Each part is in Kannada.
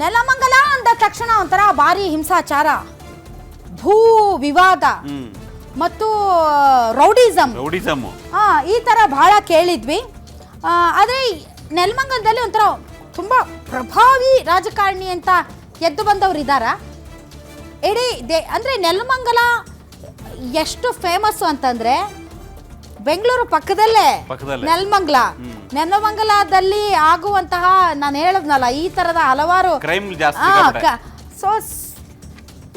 ನೆಲಮಂಗಲ ಅಂದ ತಕ್ಷಣ ಒಂಥರ ಭಾರಿ ಹಿಂಸಾಚಾರ, ಭೂ ವಿವಾದ ಮತ್ತು ರೌಡಿಸಮ್ ಈ ತರ ಬಹಳ ಕೇಳಿದ್ವಿ. ಆದರೆ ನೆಲಮಂಗಲದಲ್ಲಿ ಒಂಥರ ತುಂಬಾ ಪ್ರಭಾವಿ ರಾಜಕಾರಣಿ ಅಂತ ಎದ್ದು ಬಂದವರು ಇದ್ದಾರ. ಇಡೀ ಅಂದ್ರೆ ನೆಲಮಂಗಲ ಎಷ್ಟು ಫೇಮಸ್ ಅಂತಂದ್ರೆ ಬೆಂಗಳೂರು ಪಕ್ಕದಲ್ಲೇ ನೆಲಮಂಗಲದಲ್ಲಿ ಆಗುವಂತಹ ನಾನು ಹೇಳದ್ನಲ್ಲ ಈ ತರದ ಹಲವಾರು ಸೊ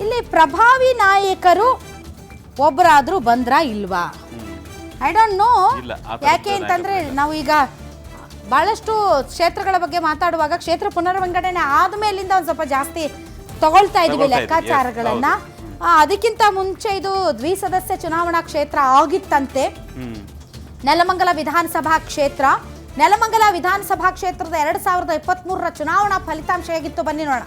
ಇಲ್ಲಿ ಪ್ರಭಾವಿ ನಾಯಕರು ಒಬ್ಬರಾದ್ರೂ ಬಂದ್ರ ಇಲ್ವಾ ಐ ಡೋಂಟ್ ನೋ. ಯಾಕೆ ಅಂತಂದ್ರೆ ನಾವು ಈಗ ಬಹಳಷ್ಟು ಕ್ಷೇತ್ರಗಳ ಬಗ್ಗೆ ಮಾತಾಡುವಾಗ ಕ್ಷೇತ್ರ ಪುನರ್ವಿಂಗಡಣೆ ಆದ್ಮೇಲಿಂದ ಒಂದ್ ಸ್ವಲ್ಪ ಜಾಸ್ತಿ ತಗೊಳ್ತಾ ಇದೀವಿ ಲೆಕ್ಕಾಚಾರಗಳನ್ನ. ಅದಕ್ಕಿಂತ ಮುಂಚೆ ಇದು ದ್ವಿಸದಸ್ಯ ಚುನಾವಣಾ ಕ್ಷೇತ್ರ ಆಗಿತ್ತಂತೆ ನೆಲಮಂಗಲ ವಿಧಾನಸಭಾ ಕ್ಷೇತ್ರ. ನೆಲಮಂಗಲ ವಿಧಾನಸಭಾ ಕ್ಷೇತ್ರದ 2023 ಚುನಾವಣಾ ಫಲಿತಾಂಶ ಹೇಗಿತ್ತು ಬನ್ನಿ ನೋಡೋಣ.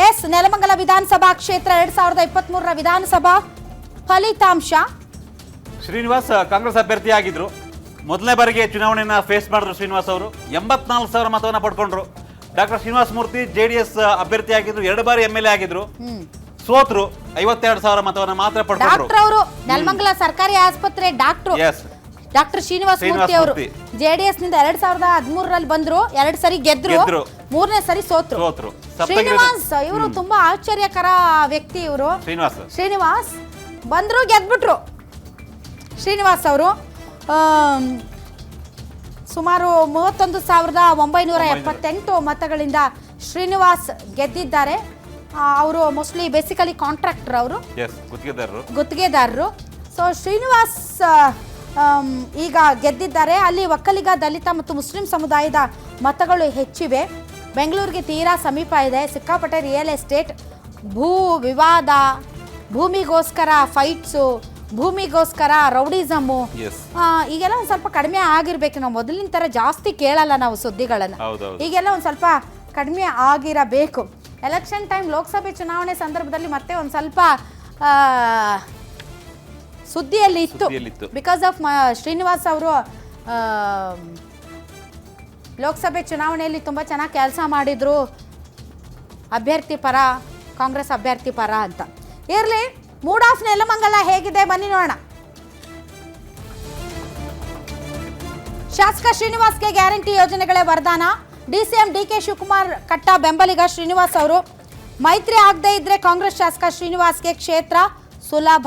ಎಸ್, ನೆಲಮಂಗಲ ವಿಧಾನಸಭಾ ಕ್ಷೇತ್ರ 2023 ವಿಧಾನಸಭಾ ಫಲಿತಾಂಶ. ಶ್ರೀನಿವಾಸ್ ಕಾಂಗ್ರೆಸ್ ಅಭ್ಯರ್ಥಿ ಆಗಿದ್ರು. ಮೊದಲನೇ ಬಾರಿಗೆ ಚುನಾವಣೆಯನ್ನ ಫೇಸ್ ಮಾಡಿದ್ರು ಶ್ರೀನಿವಾಸ್ ಅವರು. 84,000 ಮತವನ್ನ ಪಡ್ಕೊಂಡ್ರು. ಡಾಕ್ಟರ್ ಶ್ರೀನಿವಾಸ್ ಮೂರ್ತಿ ಜೆಡಿಎಸ್ ಅಭ್ಯರ್ಥಿ ಆಗಿದ್ರು, 2 ಬಾರಿ MLA ಆಗಿದ್ರು, ಸೋತ್ರು. 52,000 ಮತವನ್ನ ಮಾತ್ರ ಪಡ್ಕೊಂಡ್ರು. ಅವರು ನೆಲಮಂಗಲ ಸರ್ಕಾರಿ ಆಸ್ಪತ್ರೆ ಡಾಕ್ಟರ್ ಶ್ರೀನಿವಾಸ್ ಮೂರ್ತಿ ಅವರು ಜೆಡಿಎಸ್ ನಿಂದ 2013ರಲ್ಲಿ ಬಂದ್ರು, 2 ಸರಿ ಗೆದ್ರು, 3ನೇ ಸರಿ ಸೋತ್ರು. ಶ್ರೀನಿವಾಸ್ ಇವರು ತುಂಬಾ ಆಶ್ಚರ್ಯಕರ ವ್ಯಕ್ತಿ. ಇವರು ಶ್ರೀನಿವಾಸ್ ಬಂದ್ರು, ಗೆದ್ಬಿಟ್ರು. ಶ್ರೀನಿವಾಸ್ ಅವರು ಸುಮಾರು 31,978 ಮತಗಳಿಂದ ಶ್ರೀನಿವಾಸ್ ಗೆದ್ದಿದ್ದಾರೆ. ಅವರು ಮೋಸ್ಟ್ಲಿ ಬೇಸಿಕಲಿ ಕಾಂಟ್ರಾಕ್ಟರ್, ಅವರು ಗುತ್ತಿಗೆದಾರರು. ಸೊ ಶ್ರೀನಿವಾಸ್ ಈಗ ಗೆದ್ದಿದ್ದಾರೆ. ಅಲ್ಲಿ ಒಕ್ಕಲಿಗ, ದಲಿತ ಮತ್ತು ಮುಸ್ಲಿಂ ಸಮುದಾಯದ ಮತಗಳು ಹೆಚ್ಚಿವೆ. ಬೆಂಗಳೂರಿಗೆ ತೀರಾ ಸಮೀಪ ಇದೆ. ಸಿಕ್ಕಾಪಟ್ಟೆ ರಿಯಲ್ ಎಸ್ಟೇಟ್, ಭೂ ವಿವಾದ, ಭೂಮಿಗೋಸ್ಕರ ಫೈಟ್ಸು, ಭೂಮಿಗೋಸ್ಕರ ರೌಡಿಸಮ್ಮು ಈಗೆಲ್ಲ ಒಂದು ಸ್ವಲ್ಪ ಕಡಿಮೆ ಆಗಿರ್ಬೇಕು. ನಾವು ಮೊದಲಿನ ಥರ ಜಾಸ್ತಿ ಕೇಳಲ್ಲ ನಾವು ಸುದ್ದಿಗಳನ್ನು. ಈಗೆಲ್ಲ ಒಂದು ಸ್ವಲ್ಪ ಕಡಿಮೆ ಆಗಿರಬೇಕು. ಎಲೆಕ್ಷನ್ ಟೈಮ್, ಲೋಕಸಭೆ ಚುನಾವಣೆ ಸಂದರ್ಭದಲ್ಲಿ ಮತ್ತೆ ಒಂದು ಸ್ವಲ್ಪ ಸುದ್ದಿಯಲ್ಲಿ ಇತ್ತು. ಬಿಕಾಸ್ ಆಫ್ ಶ್ರೀನಿವಾಸ್ ಅವರು ಲೋಕಸಭೆ ಚುನಾವಣೆಯಲ್ಲಿ ತುಂಬ ಚೆನ್ನಾಗಿ ಕೆಲಸ ಮಾಡಿದ್ರು, ಅಭ್ಯರ್ಥಿ ಪರ, ಕಾಂಗ್ರೆಸ್ ಅಭ್ಯರ್ಥಿ ಪರ ಅಂತ. ಇರಲಿ, ಮೂಡ್ ಆಫ್ ನೆಲಮಂಗಲ ಹೇಗಿದೆ ಬನ್ನಿ ನೋಡೋಣ. ಶಾಸಕ ಶ್ರೀನಿವಾಸ್ಗೆ ಗ್ಯಾರಂಟಿ ಯೋಜನೆಗಳೇ ವರದಾನ. DCM DK ಶಿವಕುಮಾರ್ ಕಟ್ಟ ಬೆಂಬಲಿಗ ಶ್ರೀನಿವಾಸ್ ಅವರು. ಮೈತ್ರಿ ಆಗದೇ ಇದ್ರೆ ಕಾಂಗ್ರೆಸ್ ಶಾಸಕ ಶ್ರೀನಿವಾಸ್ಗೆ ಕ್ಷೇತ್ರ ಸುಲಭ.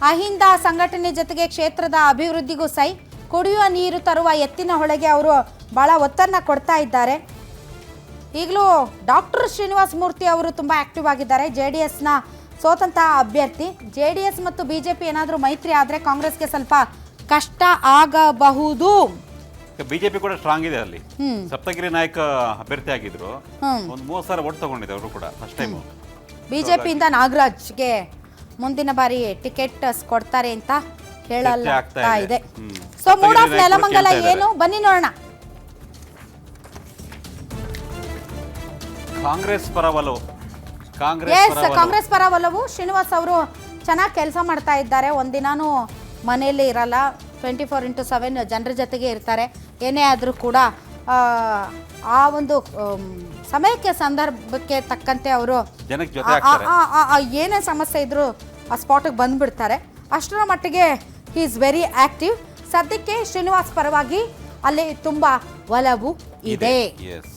ಅಹಿಂದ ಸಂಘಟನೆ ಜೊತೆಗೆ ಕ್ಷೇತ್ರದ ಅಭಿವೃದ್ಧಿಗೂ ಸೈ. ಕುಡಿಯುವ ನೀರು ತರುವ ಎತ್ತಿನ ಹೊಳೆಗೆ ಅವರು ಬಹಳ ಒತ್ತನ್ನು ಕೊಡ್ತಾ ಇದ್ದಾರೆ. ಈಗಲೂ ಡಾಕ್ಟರ್ ಶ್ರೀನಿವಾಸ್ ಮೂರ್ತಿ ಅವರು ತುಂಬ ಆಕ್ಟಿವ್ ಆಗಿದ್ದಾರೆ. JDSನ ಸ್ವತಂತ್ರ ಅಭ್ಯರ್ಥಿ. JDS ಮತ್ತು BJP ಏನಾದರೂ ಮೈತ್ರಿ ಆದರೆ ಕಾಂಗ್ರೆಸ್ಗೆ ಸ್ವಲ್ಪ ಕಷ್ಟ ಆಗಬಹುದು. ಬಿಜೆಪಿ ಕೂಡ ಸ್ಟ್ರಾಂಗ್ ಇದೆ. ಅಲ್ಲಿ ಸಪ್ತಗಿರಿ ನಾಯಕ ಅಭ್ಯರ್ಥಿ ಆಗಿದ್ರು, ಒಂದು 30,000 ಓಟ್ ತಗೊಂಡಿದೆ ಅವರು ಕೂಡ ಫಸ್ಟ್ ಟೈಮ್. ಬಿಜೆಪಿಯಿಂದ ನಾಗರಾಜ್ಗೆ ಮುಂದಿನ ಬಾರಿ ಟಿಕೆಟ್ ಕೊಡ್ತಾರೆ ಅಂತ ಹೇಳಲಾಗ್ತಾ ಇದೆ. ಸೊ ಮೂಡ್ ಆಫ್ ನೆಲಮಂಗಲ ಏನು ಬನ್ನಿ ನೋಡೋಣ. ಕಾಂಗ್ರೆಸ್ ಪರ ಒಲವು. ಕಾಂಗ್ರೆಸ್ ಪರ ಒಲವು. ಶ್ರೀನಿವಾಸ್ ಅವರು ಚೆನ್ನಾಗಿ ಕೆಲಸ ಮಾಡ್ತಾ ಇದ್ದಾರೆ. ಒಂದಿನಾನು ಮನೆಯಲ್ಲಿ ಇರಲ್ಲ, 24x7 ಜನರ ಜೊತೆಗೆ ಇರ್ತಾರೆ. ಏನೇ ಆದರೂ ಕೂಡ ಆ ಒಂದು ಸಮಯಕ್ಕೆ ಸಂದರ್ಭಕ್ಕೆ ತಕ್ಕಂತೆ ಅವರು ಏನೇ ಸಮಸ್ಯೆ ಇದ್ರೂ ಆ ಸ್ಪಾಟಿಗೆ ಬಂದುಬಿಡ್ತಾರೆ. ಅಷ್ಟರ ಮಟ್ಟಿಗೆ ಹಿ ಈಸ್ ವೆರಿ ಆಕ್ಟಿವ್. ಸದ್ಯಕ್ಕೆ ಶ್ರೀನಿವಾಸ್ ಪರವಾಗಿ ಅಲ್ಲಿ ತುಂಬ ಒಲವು ಇದೆ.